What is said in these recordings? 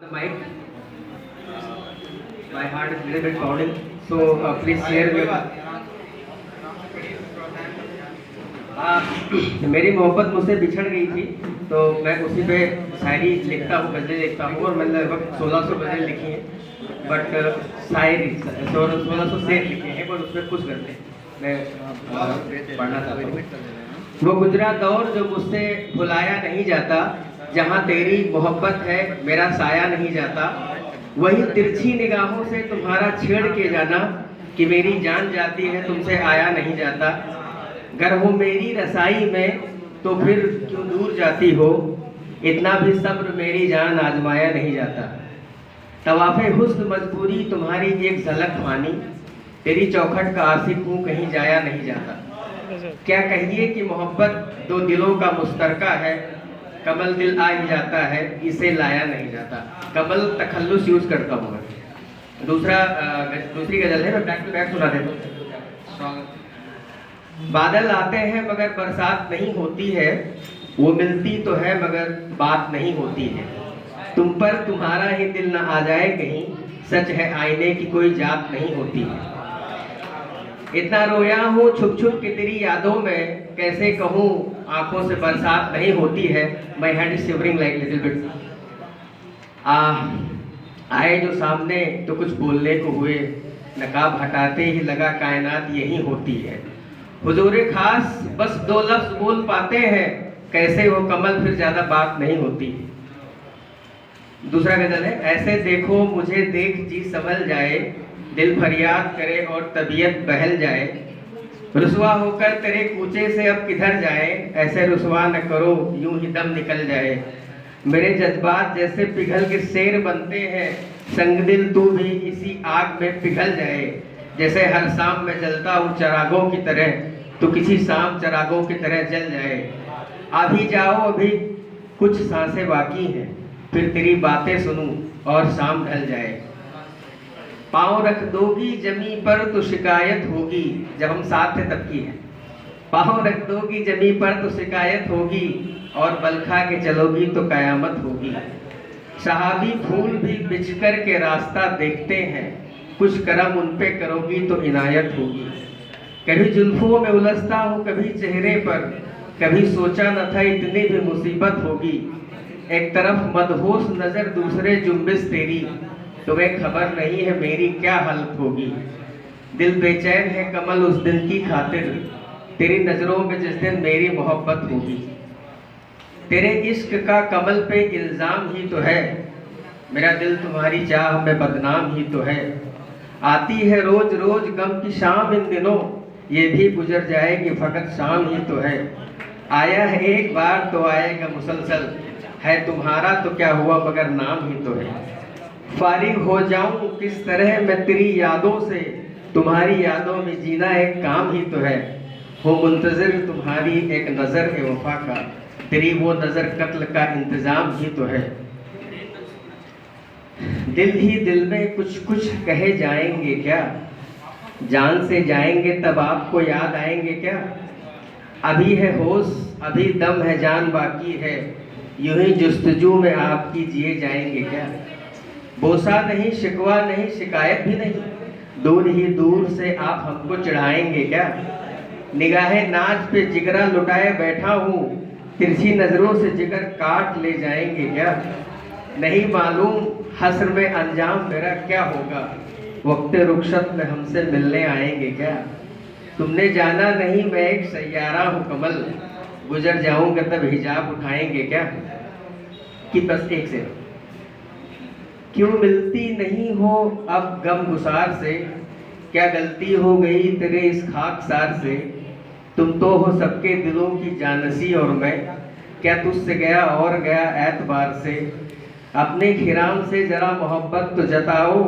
The mic. My heart is a little bit pounding, so please share with. मेरी मोहब्बत मुझसे बिछड़ गई थी, तो मैं उसी पे शायरी लिखता हूँ, गज़लें लिखता हूँ, और मैंने लगभग 1600 गज़लें लिखी हैं, बट शायरी 1600 शेर लिखे हैं, पर उसमें कुछ गज़लें मैं पढ़ना चाहता हूँ। वो गुजरा दौर जो मुझसे भुलाया नहीं जाता, जहाँ तेरी मोहब्बत है मेरा साया नहीं जाता, वही तिरछी निगाहों से तुम्हारा छेड़ के जाना कि मेरी जान जाती है तुमसे आया नहीं जाता। गर हो मेरी रसाई में तो फिर क्यों दूर जाती हो, इतना भी सब्र मेरी जान आजमाया नहीं जाता। तवाफ़े हुस्न मजबूरी तुम्हारी एक झलक मानी, तेरी चौखट का आशिक हूँ कहीं जाया नहीं जाता। क्या कहिए कि मोहब्बत दो दिलों का मुश्तरका है, कमल दिल आ ही जाता है इसे लाया नहीं जाता। कमल तखल्लुस यूज करता हूँ मैं। दूसरी गजल है, मैं बैक टू बैक सुना देता हूँ। बादल आते हैं मगर बरसात नहीं होती है, वो मिलती तो है मगर बात नहीं होती है। तुम पर तुम्हारा ही दिल न आ जाए कहीं, सच है आईने की कोई जात नहीं होती है। इतना रोया हूँ छुप छुप के तेरी यादों में, कैसे कहूँ आंखों से बरसात नहीं होती है। My head is shivering like little bit. आए जो सामने तो कुछ बोलने को हुए, नकाब हटाते ही लगा कायनात यही होती है। हुजूरे खास बस दो लफ्ज बोल पाते हैं, कैसे वो कमल फिर ज्यादा बात नहीं होती। दूसरा गजल है, ऐसे देखो मुझे देख जी संभल जाए, दिल फरियाद करे और तबीयत बहल जाए। रुसवा होकर तेरे कूचे से अब किधर जाए, ऐसे रुसवा न करो यूं ही दम निकल जाए। मेरे जज्बात जैसे पिघल के शेर बनते हैं, संग दिल तू भी इसी आग में पिघल जाए। जैसे हर शाम में जलता हूँ चरागों की तरह, तो किसी शाम चरागों की तरह जल जाए। अभी जाओ अभी कुछ सांसें बाकी हैं, फिर तेरी बातें सुनूं और शाम ढल जाए। पाँव रख दोगी जमी पर तो शिकायत होगी, जब हम साथ थे तब की है। पाँव रख दोगी जमी पर तो शिकायत होगी, और बल खा के चलोगी तो कयामत होगी। शहाबी फूल भी बिछकर के रास्ता देखते हैं, कुछ करम उन पे करोगी तो इनायत होगी। कभी जुल्फों में उलझता हूँ कभी चेहरे पर, कभी सोचा न था इतनी भी मुसीबत होगी। एक तरफ मदहोश नजर दूसरे जुम्बिश तेरी, तुम्हें खबर नहीं है मेरी क्या हालत होगी। दिल बेचैन है कमल उस दिन की खातिर, तेरी नजरों में जिस दिन मेरी मोहब्बत होगी। तेरे इश्क का कमल पे इल्जाम ही तो है, मेरा दिल तुम्हारी चाह में बदनाम ही तो है। आती है रोज रोज गम की शाम इन दिनों, ये भी गुजर जाएगी फकत शाम ही तो है। आया है एक बार तो आएगा मुसलसल, है तुम्हारा तो क्या हुआ मगर नाम ही तो है। फारिग हो जाऊं किस तरह मैं तेरी यादों से, तुम्हारी यादों में जीना एक काम ही तो है। हो मुंतज़िर तुम्हारी एक नज़र है वफा का, तेरी वो नज़र कत्ल का इंतज़ाम ही तो है। दिल ही दिल में कुछ कुछ कहे जाएंगे क्या, जान से जाएंगे तब आपको याद आएंगे क्या। अभी है होश अभी दम है जान बाकी है, यूं ही जुस्तजू में आपकी जिए जाएंगे क्या। बोसा नहीं शिकवा नहीं शिकायत भी नहीं, दूर ही दूर से आप हमको चढ़ाएंगे क्या। निगाहे नाज पे जिगरा लुटाए बैठा हूँ, तिरछी नजरों से जिगर काट ले जाएंगे क्या। नहीं मालूम हस्र में अंजाम मेरा क्या होगा, वक्त रुखसत में हमसे मिलने आएंगे क्या। तुमने जाना नहीं मैं एक सैयारा हूँ कमल, गुजर जाऊंगा तब हिजाब उठाएंगे क्या। कि बस एक से क्यों मिलती नहीं हो अब गम गुसार से, क्या गलती हो गई तेरे इस खाकसार से। तुम तो हो सबके दिलों की जानसी और मैं, क्या तुझसे गया और गया एतबार से। अपने खिराम से जरा मोहब्बत तो जताओ,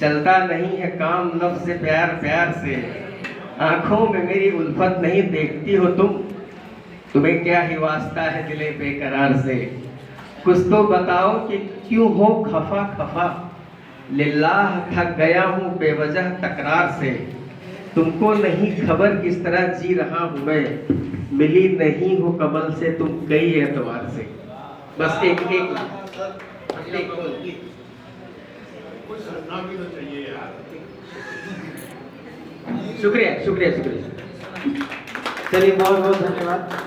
चलता नहीं है काम लफ्ज़ से प्यार प्यार से। आंखों में मेरी उल्फत नहीं देखती हो तुम, तुम्हें क्या ही वास्ता है दिले बेकरार से। कुछ तो बताओ कि क्यों हो खफा खफा, लिल्लाह थक गया हूँ बेवजह तकरार से। तुमको नहीं खबर किस तरह जी रहा हूँ मैं, मिली नहीं हो कमल से तुम कई एतबार से। बस एक कुछ हंसना भी तो चाहिए यार। शुक्रिया शुक्रिया शुक्रिया। चलिए बहुत बहुत धन्यवाद।